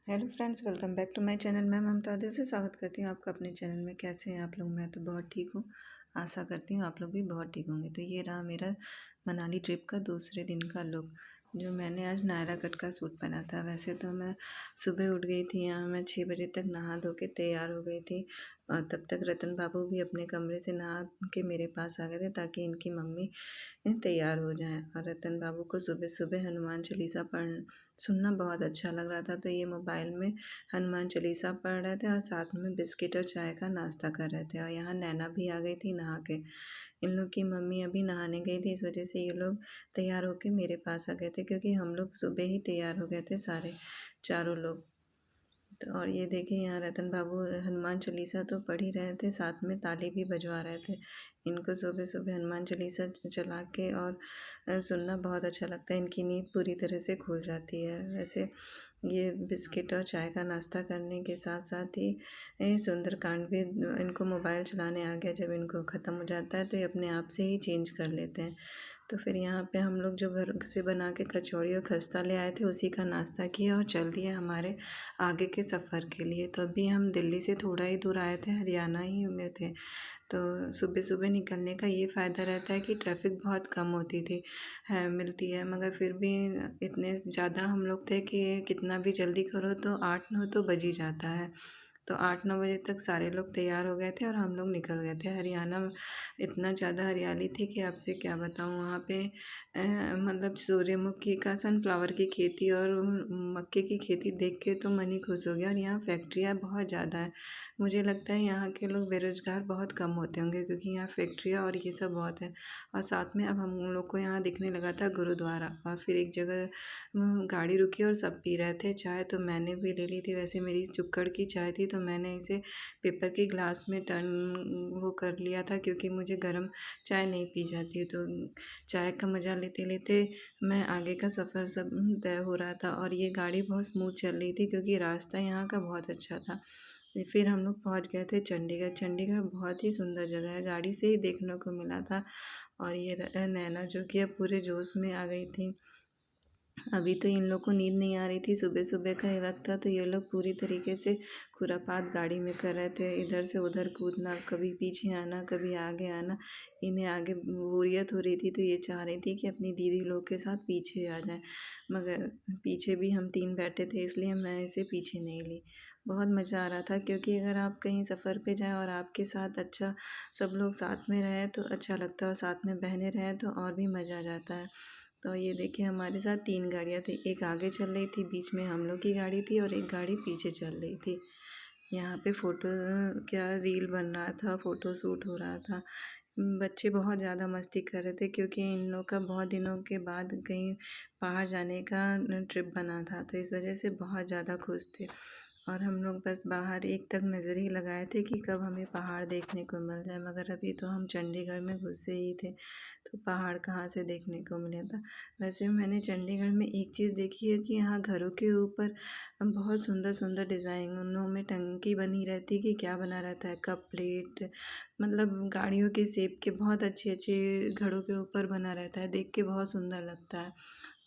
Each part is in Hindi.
Hello friends, welcome back to my channel. मैं ममता दिल से स्वागत करती हूँ आपका अपने चैनल में। कैसे हैं आप लोग? मैं तो बहुत ठीक हूँ। आशा करती हूँ आप लोग भी बहुत ठीक होंगे। तो ये रहा मेरा मनाली ट्रिप का दूसरे दिन का लुक, जो मैंने आज नायरा कट का सूट पहना था। वैसे तो मैं सुबह उठ गई थी, यहाँ मैं 6 बजे तक नहा धो के तैयार हो गई थी। और तब तक रतन बाबू भी अपने कमरे से नहा के मेरे पास आ गए थे ताकि इनकी मम्मी तैयार हो जाएं। और रतन बाबू को सुबह सुबह हनुमान चालीसा पढ़ सुनना बहुत अच्छा लग रहा था, तो ये मोबाइल में हनुमान चालीसा पढ़ रहे थे और साथ में बिस्किट और चाय का नाश्ता कर रहे थे। और यहाँ नैना भी आ गई थी नहा के। इन लोग की मम्मी अभी नहाने गई थी, इस वजह से ये लोग तैयार होके मेरे पास आ गए थे, क्योंकि हम लोग सुबह ही तैयार हो गए थे सारे चारों लोग। तो और ये देखिए यहाँ रतन बाबू हनुमान चालीसा तो पढ़ ही रहे थे, साथ में ताली भी बजवा रहे थे। इनको सुबह सुबह हनुमान चालीसा चला के और सुनना बहुत अच्छा लगता है। इनकी नींद पूरी तरह से खुल जाती है। वैसे ये बिस्किट और चाय का नाश्ता करने के साथ साथ ही सुंदरकांड भी इनको मोबाइल चलाने आ गया। जब इनको ख़त्म हो जाता है तो ये अपने आप से ही चेंज कर लेते हैं। तो फिर यहाँ पे हम लोग जो घर से बना के कचौड़ी और खस्ता ले आए थे, उसी का नाश्ता किया और चल दिए हमारे आगे के सफ़र के लिए। तो अभी हम दिल्ली से थोड़ा ही दूर आए थे, हरियाणा ही में थे। तो सुबह सुबह निकलने का ये फ़ायदा रहता है कि ट्रैफिक बहुत कम होती थी है मिलती है, मगर फिर भी इतने ज़्यादा हम लोग थे कि कितना भी जल्दी करो तो 8-9 तो बज ही जाता है। तो 8-9 बजे तक सारे लोग तैयार हो गए थे और हम लोग निकल गए थे। हरियाणा में इतना ज़्यादा हरियाली थी कि आपसे क्या बताऊँ। वहाँ पे मतलब सूर्यमुखी का सनफ्लावर की खेती और मक्के की खेती देख के तो मन ही खुश हो गया। और यहाँ फैक्ट्रियाँ बहुत ज़्यादा है। मुझे लगता है यहाँ के लोग बेरोज़गार बहुत कम होते होंगे, क्योंकि यहाँ फैक्ट्रियाँ और ये सब बहुत है। और साथ में अब हम लोग को यहाँ दिखने लगा था गुरुद्वारा। और फिर एक जगह गाड़ी रुकी और सब पी रहे थे चाय, तो मैंने भी ले ली थी। वैसे मेरी चुक्कड़ की चाय थी, तो मैंने इसे पेपर के ग्लास में टर्न वो कर लिया था, क्योंकि मुझे गर्म चाय नहीं पी जाती। तो चाय का मज़ा लेते लेते मैं आगे का सफ़र सब तय हो रहा था। और ये गाड़ी बहुत स्मूथ चल रही थी, क्योंकि रास्ता यहाँ का बहुत अच्छा था। फिर हम लोग पहुँच गए थे चंडीगढ़। चंडीगढ़ बहुत ही सुंदर जगह है, गाड़ी से ही देखने को मिला था। और ये नैना जो कि अब पूरे जोश में आ गई थी। अभी तो इन लोग को नींद नहीं आ रही थी, सुबह सुबह का ही वक्त था, तो ये लोग पूरी तरीके से खुरापात गाड़ी में कर रहे थे। इधर से उधर कूदना, कभी पीछे आना, कभी आगे आना। इन्हें आगे बोरियत हो रही थी, तो ये चाह रही थी कि अपनी दीदी लोग के साथ पीछे आ जाए, मगर पीछे भी हम 3 बैठे थे, इसलिए मैं इसे पीछे नहीं ली। बहुत मज़ा आ रहा था, क्योंकि अगर आप कहीं सफ़र पे जाएँ और आपके साथ अच्छा सब लोग साथ में रहें तो अच्छा लगता है, और साथ में बहनें रहें तो और भी मज़ा आ जाता है। तो ये देखिए हमारे साथ 3 गाड़ियाँ थी, एक आगे चल रही थी, बीच में हम लोग की गाड़ी थी और एक गाड़ी पीछे चल रही थी। यहाँ पे फ़ोटो क्या रील बन रहा था, फ़ोटो शूट हो रहा था। बच्चे बहुत ज़्यादा मस्ती कर रहे थे, क्योंकि इन लोग का बहुत दिनों के बाद कहीं बाहर जाने का ट्रिप बना था, तो इस वजह से बहुत ज़्यादा खुश थे। और हम लोग बस बाहर एक तक नज़र ही लगाए थे कि कब हमें पहाड़ देखने को मिल जाए, मगर अभी तो हम चंडीगढ़ में घुसे ही थे, तो पहाड़ कहाँ से देखने को मिला था। वैसे मैंने चंडीगढ़ में एक चीज़ देखी है कि यहाँ घरों के ऊपर बहुत सुंदर सुंदर डिज़ाइनों में टंकी बनी रहती है कि क्या बना रहता है, कप प्लेट, मतलब गाड़ियों के शेप के बहुत अच्छे अच्छे घरों के ऊपर बना रहता है, देख के बहुत सुंदर लगता है।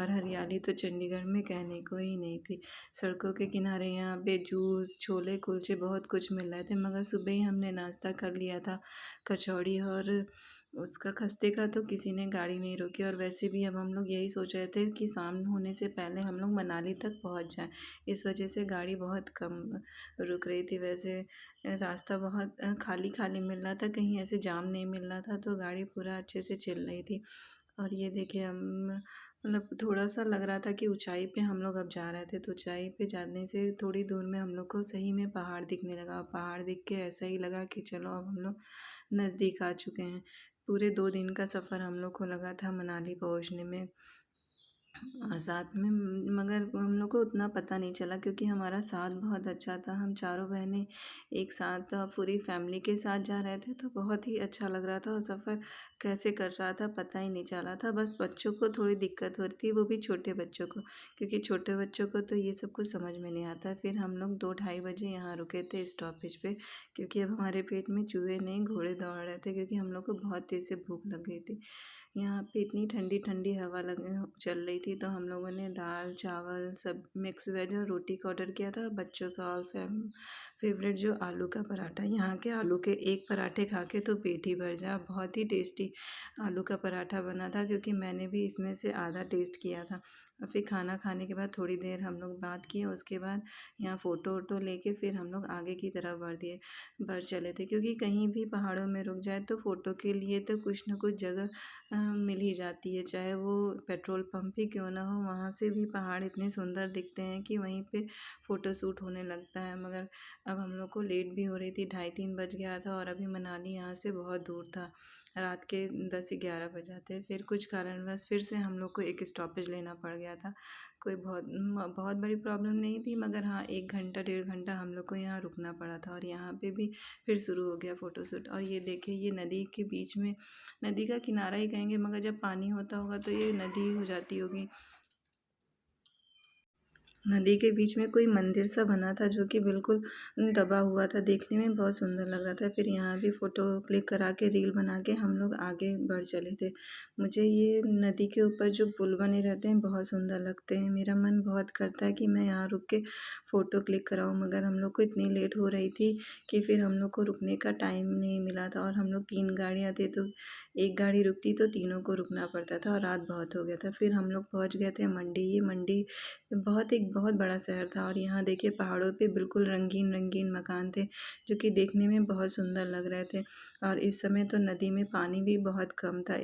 और हरियाली तो चंडीगढ़ में कहने को ही नहीं थी। सड़कों के किनारे यहाँ पे जूस, छोले कुलचे बहुत कुछ मिल रहे थे, मगर सुबह ही हमने नाश्ता कर लिया था कचौड़ी और उसका खस्ते का, तो किसी ने गाड़ी नहीं रोकी। और वैसे भी अब हम लोग यही सोच रहे थे कि शाम होने से पहले हम लोग मनाली तक पहुँच जाएं, इस वजह से गाड़ी बहुत कम रुक रही थी। वैसे रास्ता बहुत खाली खाली मिल रहा था, कहीं ऐसे जाम नहीं मिल रहा था, तो गाड़ी पूरा अच्छे से चल रही थी। और ये देखिए हम मतलब थोड़ा सा लग रहा था कि ऊंचाई पे हम लोग अब जा रहे थे, तो ऊंचाई पे जाने से थोड़ी दूर में हम लोग को सही में पहाड़ दिखने लगा। पहाड़ दिख के ऐसा ही लगा कि चलो अब हम लोग नज़दीक आ चुके हैं। पूरे 2 दिन का सफ़र हम लोग को लगा था मनाली पहुंचने में। और साथ में मगर हम लोग को उतना पता नहीं चला, क्योंकि हमारा साथ बहुत अच्छा था। हम चारों बहनें एक साथ पूरी फैमिली के साथ जा रहे थे, तो बहुत ही अच्छा लग रहा था। और सफ़र कैसे कर रहा था पता ही नहीं चला था। बस बच्चों को थोड़ी दिक्कत हो रही थी, वो भी छोटे बच्चों को, क्योंकि छोटे बच्चों को तो ये सब कुछ समझ में नहीं आता। फिर हम लोग 2-2:30 बजे यहाँ रुके थे स्टॉपेज पे, क्योंकि अब हमारे पेट में चूहे नहीं घोड़े दौड़ रहे थे, क्योंकि हम लोग को बहुत तेज़ से भूख लग गई थी। यहाँ पे इतनी ठंडी ठंडी हवा लग चल रही थी, तो हम लोगों ने दाल चावल सब मिक्स वेज और रोटी का ऑर्डर किया था। बच्चों का ऑल फेवरेट जो आलू का पराठा, यहाँ के आलू के एक पराठे खा के तो पेट ही भर जाए। बहुत ही टेस्टी आलू का पराठा बना था, क्योंकि मैंने भी इसमें से आधा टेस्ट किया था। और फिर खाना खाने के बाद थोड़ी देर हम लोग बात किए, उसके बाद यहाँ फ़ोटो वोटो लेके फिर हम लोग आगे की तरफ बढ़ चले थे, क्योंकि कहीं भी पहाड़ों में रुक जाए तो फ़ोटो के लिए तो कुछ ना कुछ जगह मिल ही जाती है, चाहे वो पेट्रोल पंप ही क्यों ना हो। वहाँ से भी पहाड़ इतने सुंदर दिखते हैं कि वहीं पे फ़ोटो शूट होने लगता है। मगर अब हम लोग को लेट भी हो रही थी, 2:30-3 बज गया था, और अभी मनाली यहाँ से बहुत दूर था। रात के 10-11 बज जाते। फिर कुछ कारणवश फिर से हम लोग को एक स्टॉपेज लेना पड़ गया था। कोई बहुत बड़ी प्रॉब्लम नहीं थी, मगर हाँ 1 घंटा 1.5 घंटा हम लोग को यहाँ रुकना पड़ा था। और यहाँ पे भी फिर शुरू हो गया फ़ोटोशूट। और ये देखिए, ये नदी के बीच में, नदी का किनारा ही कहेंगे, मगर जब पानी होता होगा तो ये नदी हो जाती होगी। नदी के बीच में कोई मंदिर सा बना था, जो कि बिल्कुल दबा हुआ था, देखने में बहुत सुंदर लग रहा था। फिर यहाँ भी फ़ोटो क्लिक करा के रील बना के हम लोग आगे बढ़ चले थे। मुझे ये नदी के ऊपर जो पुल बने रहते हैं बहुत सुंदर लगते हैं। मेरा मन बहुत करता है कि मैं यहाँ रुक के फ़ोटो क्लिक कराऊँ, मगर हम लोग को इतनी लेट हो रही थी कि फिर हम लोग को रुकने का टाइम नहीं मिला था। और हम लोग 3 गाड़ियाँ थे, तो एक गाड़ी रुकती तो तीनों को रुकना पड़ता था, और रात बहुत हो गया था। फिर हम लोग पहुँच गए थे मंडी। ये मंडी एक बहुत बड़ा शहर था, और यहाँ देखिए पहाड़ों पे बिल्कुल रंगीन रंगीन मकान थे, जो कि देखने में बहुत सुंदर लग रहे थे। और इस समय तो नदी में पानी भी बहुत कम था।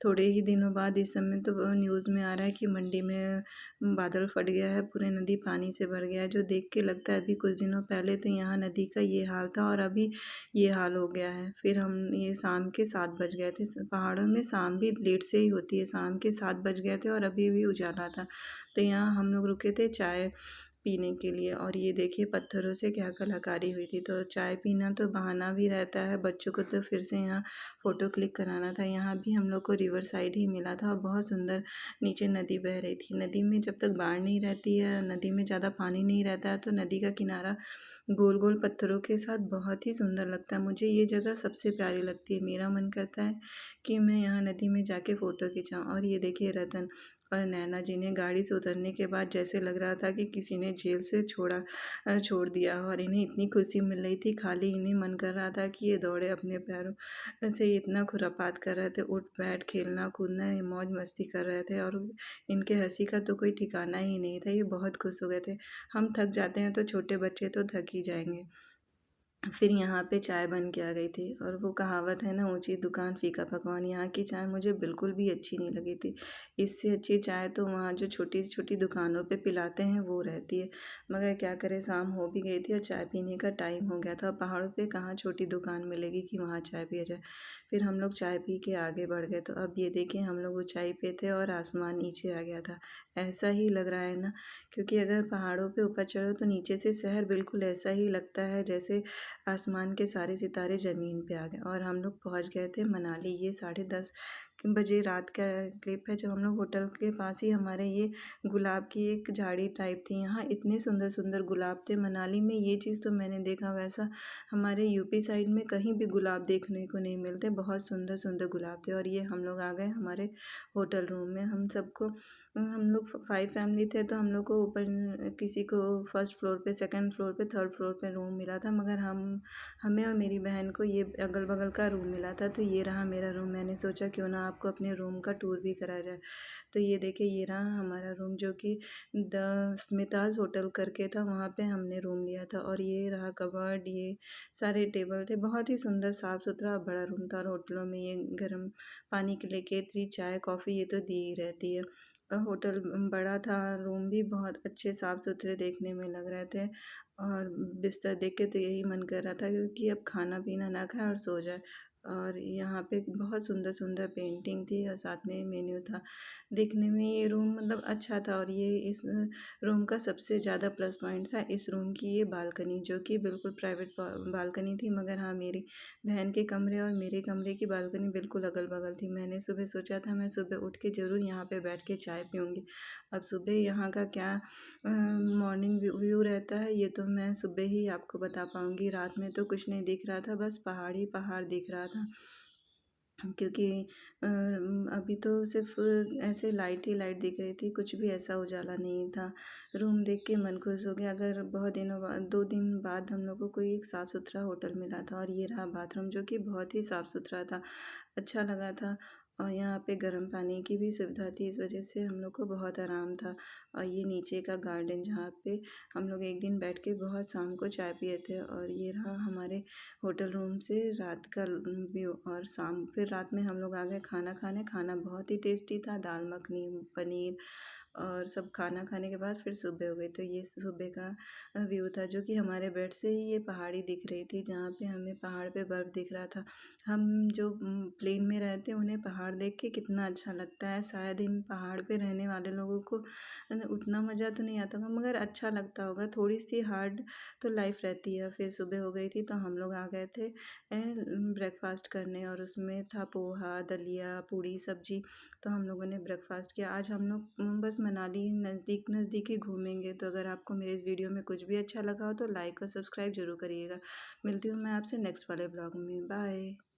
थोड़े ही दिनों बाद इस समय तो न्यूज़ में आ रहा है कि मंडी में बादल फट गया है, पूरे नदी पानी से भर गया है, जो देख के लगता है अभी कुछ दिनों पहले तो यहाँ नदी का ये हाल था, और अभी ये हाल हो गया है। फिर हम ये शाम के 7 बज गए थे। पहाड़ों में शाम भी लेट से ही होती है, शाम के 7 बज गए थे और अभी भी उजाला था। तो यहाँ हम लोग रुके थे चाय पीने के लिए, और ये देखिए पत्थरों से क्या कलाकारी हुई थी। तो चाय पीना तो बहाना भी रहता है बच्चों को, तो फिर से यहाँ फ़ोटो क्लिक कराना था। यहाँ भी हम लोग को रिवर साइड ही मिला था, और बहुत सुंदर नीचे नदी बह रही थी। नदी में जब तक बाढ़ नहीं रहती है, नदी में ज़्यादा पानी नहीं रहता है, तो नदी का किनारा गोल गोल पत्थरों के साथ बहुत ही सुंदर लगता है। मुझे ये जगह सबसे प्यारी लगती है। मेरा मन करता है कि मैं यहाँ नदी में जाके फ़ोटो खिंचाऊँ। और ये देखिए रतन और नैना जी ने गाड़ी से उतरने के बाद जैसे लग रहा था कि किसी ने जेल से छोड़ दिया हो, और इन्हें इतनी खुशी मिल रही थी। खाली इन्हें मन कर रहा था कि ये दौड़े अपने पैरों से, इतना खुरापात कर रहे थे, उठ बैठ खेलना कूदना, ये मौज मस्ती कर रहे थे, और इनके हंसी का तो कोई ठिकाना ही नहीं था। ये बहुत खुश हो गए थे। हम थक जाते हैं तो छोटे बच्चे तो थक ही जाएंगे। फिर यहाँ पे चाय बन के आ गई थी, और वो कहावत है ना, ऊंची दुकान फीका पकवान। यहाँ की चाय मुझे बिल्कुल भी अच्छी नहीं लगी थी। इससे अच्छी चाय तो वहाँ जो छोटी छोटी दुकानों पे पिलाते हैं वो रहती है। मगर क्या करें, शाम हो भी गई थी और चाय पीने का टाइम हो गया था। पहाड़ों पे कहाँ छोटी दुकान मिलेगी कि वहाँ चाय पिया जाए। फिर हम लोग चाय पी के आगे बढ़ गए। तो अब ये देखें, हम लोग ऊंचाई पे थे और आसमान नीचे आ गया था। ऐसा ही लग रहा है ना, क्योंकि अगर पहाड़ों पे ऊपर चढ़ो तो नीचे से शहर बिल्कुल ऐसा ही लगता है जैसे आसमान के सारे सितारे ज़मीन पे आ गए। और हम लोग पहुंच गए थे मनाली। ये 10:30 बजे रात का क्लिप है, जब हम लोग होटल के पास ही हमारे ये गुलाब की एक झाड़ी टाइप थी। यहाँ इतने सुंदर सुंदर गुलाब थे मनाली में। ये चीज़ तो मैंने देखा, वैसा हमारे यूपी साइड में कहीं भी गुलाब देखने को नहीं मिलते। बहुत सुंदर सुंदर गुलाब थे। और ये हम लोग आ गए हमारे होटल रूम में। हम लोग 5 फैमिली थे, तो हम लोग को ऊपर किसी को फर्स्ट फ्लोर पे, सेकंड फ्लोर पे, थर्ड फ्लोर पे रूम मिला था, मगर हमें और मेरी बहन को ये अगल बगल का रूम मिला था। तो ये रहा मेरा रूम। मैंने सोचा क्यों ना आपको अपने रूम का टूर भी कराया जाए। तो ये देखिए, ये रहा हमारा रूम, जो कि द स्मिताज होटल करके था, वहाँ पे हमने रूम लिया था। और ये रहा कबर्ड, ये सारे टेबल थे। बहुत ही सुंदर साफ़ सुथरा बड़ा रूम था। और होटलों में ये गर्म पानी के लिए केतली, चाय, कॉफ़ी ये तो दी ही रहती है। होटल बड़ा था, रूम भी बहुत अच्छे साफ़ सुथरे देखने में लग रहे थे। और बिस्तर देख के तो यही मन कर रहा था कि अब खाना पीना ना खाए और सो जाए। और यहाँ पे बहुत सुंदर सुंदर पेंटिंग थी, और साथ में मेन्यू था। देखने में ये रूम मतलब अच्छा था। और ये इस रूम का सबसे ज़्यादा प्लस पॉइंट था इस रूम की ये बालकनी, जो कि बिल्कुल प्राइवेट बालकनी थी। मगर हाँ, मेरी बहन के कमरे और मेरे कमरे की बालकनी बिल्कुल अगल बगल थी। मैंने सुबह सोचा था मैं सुबह उठ के ज़रूर यहाँ पे बैठ के चाय पीऊँगी। अब सुबह यहाँ का क्या मॉर्निंग व्यू रहता है, ये तो मैं सुबह ही आपको बता पाऊँगी। रात में तो कुछ नहीं दिख रहा था, बस पहाड़ ही पहाड़ दिख रहा था। क्योंकि अभी तो सिर्फ ऐसे लाइट ही लाइट दिख रही थी, कुछ भी ऐसा उजाला नहीं था। रूम देख के मन खुश हो गया। अगर बहुत दिनों बाद 2 दिन बाद हम लोग को कोई एक साफ़ सुथरा होटल मिला था, और ये रहा बाथरूम जो कि बहुत ही साफ़ सुथरा था, अच्छा लगा था। और यहाँ पे गर्म पानी की भी सुविधा थी, इस वजह से हम लोग को बहुत आराम था। और ये नीचे का गार्डन जहाँ पे हम लोग एक दिन बैठ के बहुत शाम को चाय पिए थे, और ये रहा हमारे होटल रूम से रात का व्यू। और शाम फिर रात में हम लोग आ गए खाना खाने। खाना बहुत ही टेस्टी था, दाल मखनी, पनीर और सब खाना खाने के बाद फिर सुबह हो गई। तो ये सुबह का व्यू था, जो कि हमारे बेड से ही ये पहाड़ी दिख रही थी, जहाँ पे हमें पहाड़ पे बर्फ़ दिख रहा था। हम जो प्लेन में रहते हैं उन्हें पहाड़ देख के कितना अच्छा लगता है। शायद इन पहाड़ पे रहने वाले लोगों को उतना मज़ा तो नहीं आता होगा, मगर अच्छा लगता होगा। थोड़ी सी हार्ड तो लाइफ रहती है। फिर सुबह हो गई थी तो हम लोग आ गए थे ब्रेकफास्ट करने, और उसमें था पोहा, दलिया, पूड़ी, सब्जी। तो हम लोगों ने ब्रेकफास्ट किया। आज हम लोग बस मनाली नज़दीक नज़दीक ही घूमेंगे। तो अगर आपको मेरे इस वीडियो में कुछ भी अच्छा लगा हो तो लाइक और सब्सक्राइब ज़रूर करिएगा। मिलती हूँ मैं आपसे नेक्स्ट वाले ब्लॉग में। बाय।